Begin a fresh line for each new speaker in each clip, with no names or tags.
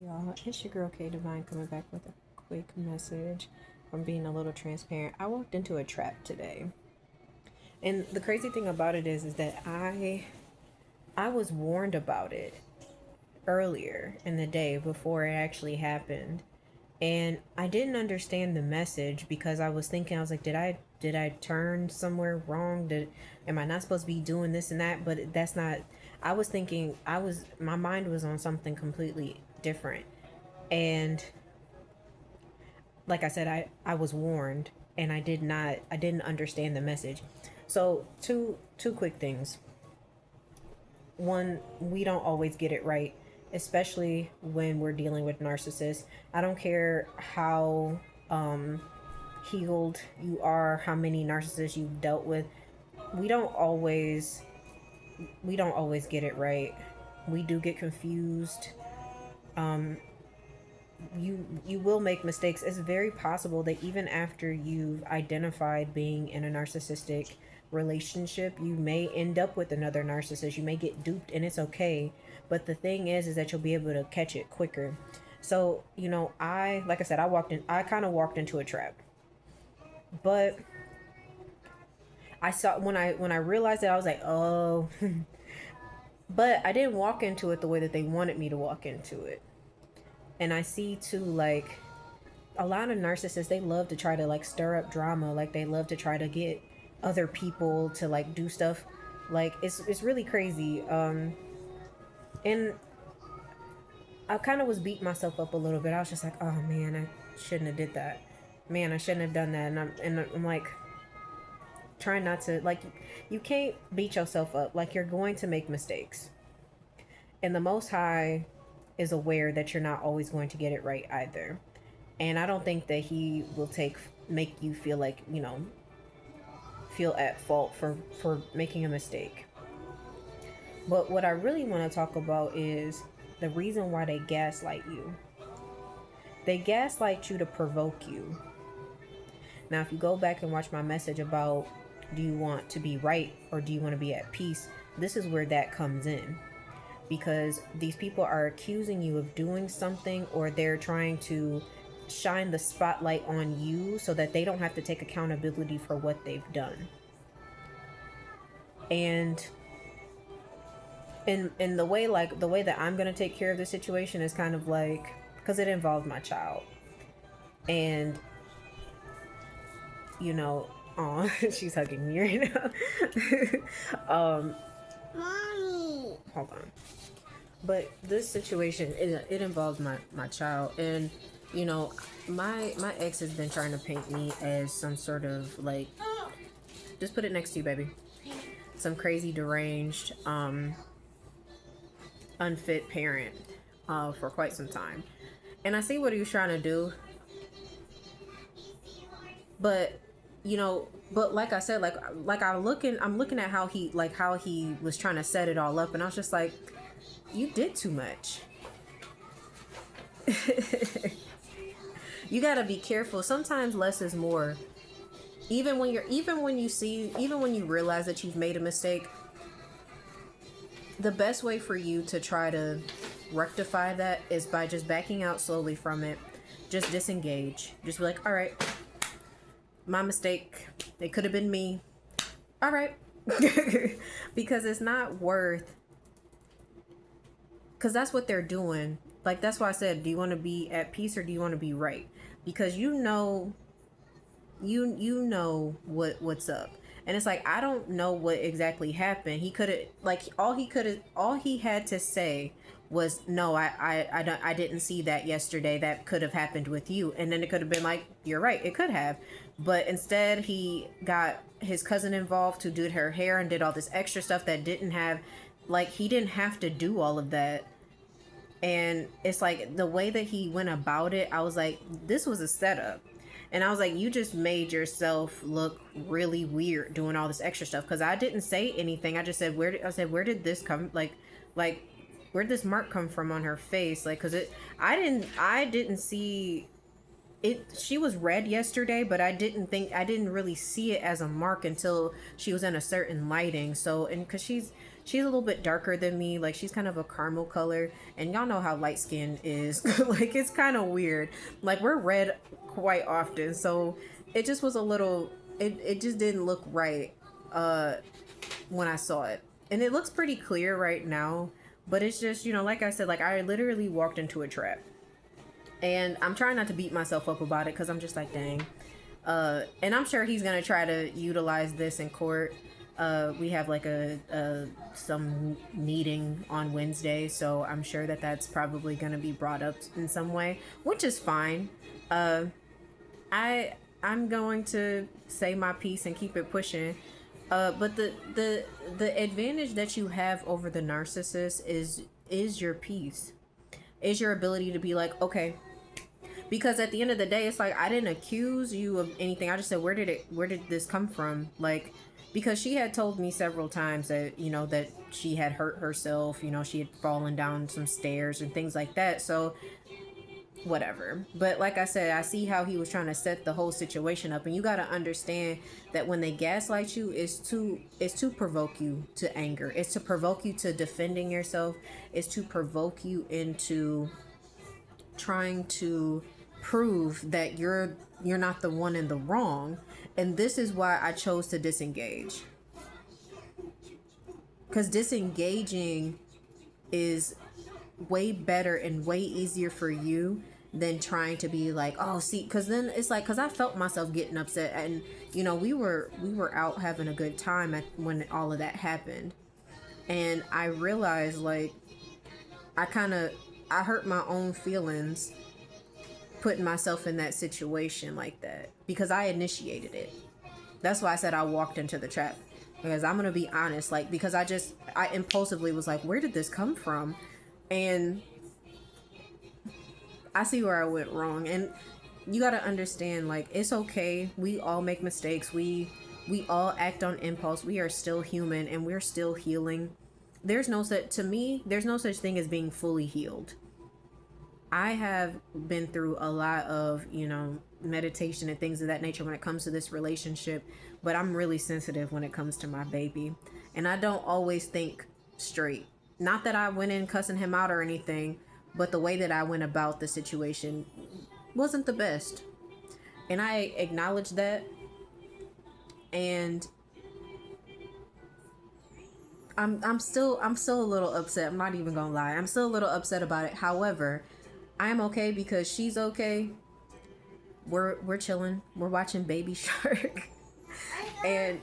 Y'all, it's your girl K Divine coming back with a quick message from being a little transparent. I walked into a trap today. And the crazy thing about it is that I was warned about it earlier in the day before it actually happened. And I didn't understand the message because I was thinking, I was like, did I turn somewhere wrong? Am I not supposed to be doing this and that? But that's not. I was thinking, my mind was on something completely different. And like I said, I was warned, and I didn't understand the message. So two quick things. One, we don't always get it right, especially when we're dealing with narcissists. I don't care how healed you are, how many narcissists you've dealt with. We don't always we don't always get it right. We do get confused. Um, you will make mistakes. It's very possible that even after you've identified being in a narcissistic relationship, you may end up with another narcissist. You may get duped, and it's okay. But the thing is that you'll be able to catch it quicker. So, I like I said, I kind of walked into a trap. But I saw when I realized that, I was like, "Oh." But I didn't walk into it the way that they wanted me to walk into it. And I see too, like, a lot of narcissists, they love to try to like stir up drama. Like, they love to try to get other people to like do stuff. Like, it's really crazy. And I kind of was beating myself up a little bit. I was just like, oh man, I shouldn't have did that. Man, I shouldn't have done that. And I'm like trying not to, like, you can't beat yourself up. Like, you're going to make mistakes. And the Most High is aware that you're not always going to get it right either. And I don't think that he will make you feel like, feel at fault for making a mistake. But what I really want to talk about is the reason why they gaslight you. They gaslight you to provoke you. Now, if you go back and watch my message about, do you want to be right or do you want to be at peace, this is where that comes in. Because these people are accusing you of doing something, or they're trying to shine the spotlight on you so that they don't have to take accountability for what they've done. And in the way that I'm going to take care of the situation is kind of like, because it involves my child. And oh, she's hugging me right now. Mommy, hold on. But this situation, it involves my child. And my ex has been trying to paint me as some sort of, like, just put it next to you, baby, some crazy, deranged, unfit parent for quite some time. And I see what he was trying to do. But but like I said, like I'm looking at how he was trying to set it all up, and I was just like, you did too much. You gotta be careful. Sometimes less is more. Even when you realize that you've made a mistake, the best way for you to try to rectify that is by just backing out slowly from it. Just disengage. Just be like, all right, my mistake. It could have been me. All right. Because it's not worth, because that's what they're doing. Like, that's why I said, do you want to be at peace or do you want to be right? Because you know what's up. And it's like, I don't know what exactly happened. He could have, like, all he had to say was, no, I didn't see that yesterday. That could have happened with you. And then it could have been like, you're right, it could have. But instead, he got his cousin involved who did her hair and did all this extra stuff that didn't have, like, he didn't have to do all of that. And it's like, the way that he went about it, I was like, this was a setup. And I was like, you just made yourself look really weird doing all this extra stuff. Because I didn't say anything. I just said, where did this come? Like, where did this mark come from on her face? Like, because I didn't see it. She was red yesterday, but I didn't really see it as a mark until she was in a certain lighting. So, and because she's a little bit darker than me. Like, she's kind of a caramel color, and y'all know how light skin is. Like, it's kind of weird. Like, we're red quite often, so it just was a little, it just didn't look right when I saw it. And it looks pretty clear right now, but it's just, you know, like I said, like, I literally walked into a trap. And I'm trying not to beat myself up about it, because I'm just like, dang. And I'm sure he's gonna try to utilize this in court. We have like some meeting on Wednesday, so I'm sure that that's probably gonna be brought up in some way, which is fine. I'm going to say my piece and keep it pushing. But the advantage that you have over the narcissist is your peace, is your ability to be like, okay. Because at the end of the day, it's like, I didn't accuse you of anything. I just said, where did this come from? Like, because she had told me several times that, you know, that she had hurt herself, you know, she had fallen down some stairs and things like that. So whatever. But like I said, I see how he was trying to set the whole situation up, and you got to understand that when they gaslight you, it's to provoke you to anger. It's to provoke you to defending yourself. It's to provoke you into trying to prove that you're not the one in the wrong. And this is why I chose to disengage, because disengaging is way better and way easier for you than trying to be like, oh, see, because then it's like, because I felt myself getting upset, and you know, we were out having a good time when all of that happened, and I realized, like, I hurt my own feelings putting myself in that situation like that, because I initiated it. That's why I said I walked into the trap, because I'm gonna be honest, like, because I impulsively was like, where did this come from? And I see where I went wrong. And you got to understand, like, it's okay. We all make mistakes. We all act on impulse. We are still human, and we're still healing. There's no such thing as being fully healed. I have been through a lot of, you know, meditation and things of that nature when it comes to this relationship, but I'm really sensitive when it comes to my baby, and I don't always think straight. Not that I went in cussing him out or anything, but the way that I went about the situation wasn't the best. And I acknowledge that. And I'm still a little upset. I'm not even gonna lie. I'm still a little upset about it. However, I'm okay because she's okay. We're chilling. We're watching Baby Shark. And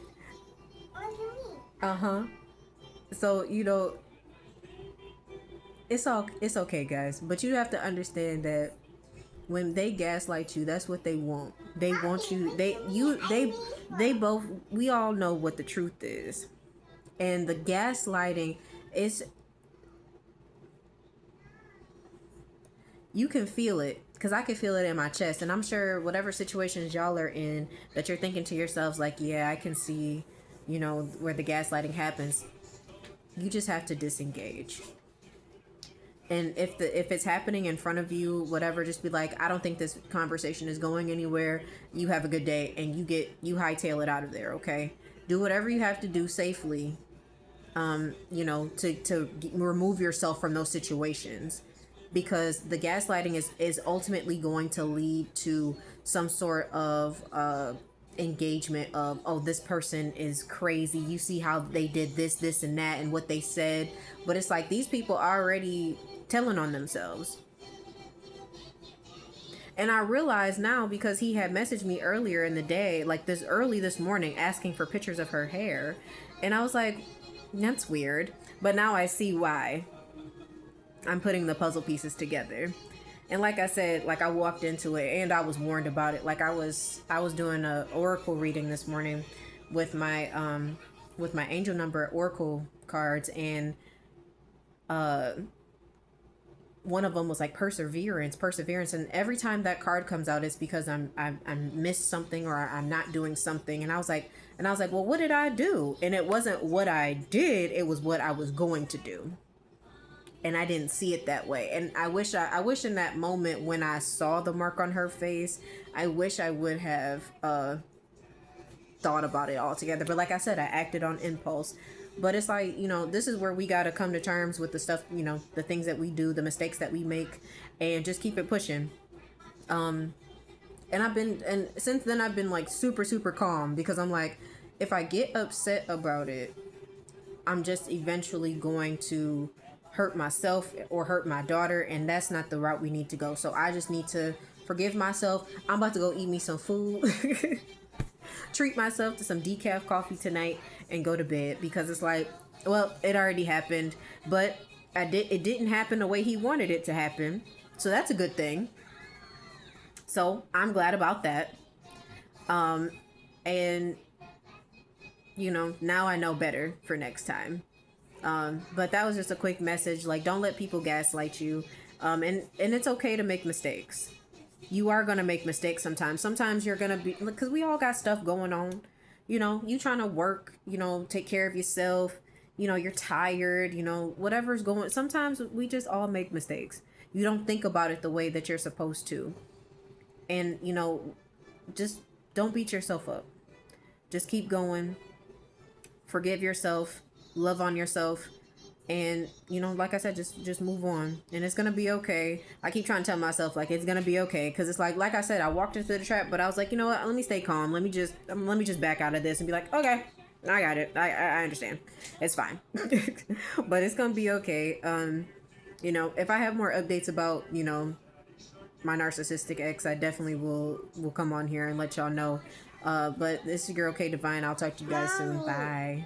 so, you know, it's okay, guys. But you have to understand that when they gaslight you, that's what they want. They want you. They both. We all know what the truth is, and the gaslighting is. You can feel it, because I can feel it in my chest, and I'm sure whatever situations y'all are in, that you're thinking to yourselves like, yeah, I can see, you know, where the gaslighting happens. You just have to disengage. And if it's happening in front of you, whatever, just be like, I don't think this conversation is going anywhere. You have a good day, and you hightail it out of there, okay? Do whatever you have to do safely, you know, to remove yourself from those situations. Because the gaslighting is ultimately going to lead to some sort of engagement of, oh, this person is crazy. You see how they did this, and that, and what they said. But it's like, these people are already telling on themselves. And I realize now, because he had messaged me earlier in the day, like this morning, asking for pictures of her hair. And I was like, that's weird. But now I see why. I'm putting the puzzle pieces together. And like I said, like, I walked into it and I was warned about it. Like, I was doing a oracle reading this morning with my angel number oracle cards, and one of them was like perseverance, and every time that card comes out, it's because I missed something, or I'm not doing something. And I was like, well, what did I do? And it wasn't what I did, it was what I was going to do. And I didn't see it that way. And I wish in that moment when I saw the mark on her face, I wish I would have thought about it all together. But like I said, I acted on impulse. But it's like, you know, this is where we got to come to terms with the stuff, you know, the things that we do, the mistakes that we make, and just keep it pushing. And since then I've been like super, super calm, because I'm like, if I get upset about it, I'm just eventually going to hurt myself or hurt my daughter, and that's not the route we need to go. So I just need to forgive myself. I'm about to go eat me some food, treat myself to some decaf coffee tonight, and go to bed, because it's like, well, it already happened, but it didn't happen the way he wanted it to happen. So that's a good thing. So I'm glad about that. And you know, now I know better for next time. But that was just a quick message. Like, don't let people gaslight you. And it's okay to make mistakes. You are gonna make mistakes sometimes. Sometimes you're gonna be, because we all got stuff going on. You know, you trying to work. You know, take care of yourself. You know, you're tired. You know, whatever's going. Sometimes we just all make mistakes. You don't think about it the way that you're supposed to, and you know, just don't beat yourself up. Just keep going. Forgive yourself, love on yourself, and you know, like I said, just move on, and it's gonna be okay. I keep trying to tell myself like it's gonna be okay, because it's like I said, I walked into the trap, but I was like, you know what, let me stay calm, let me just back out of this and be like, okay, I got it, I understand, it's fine. But it's gonna be okay. You know, if I have more updates about, you know, my narcissistic ex, I definitely will come on here and let y'all know. But this is your okay Divine. I'll talk to you guys soon. Bye.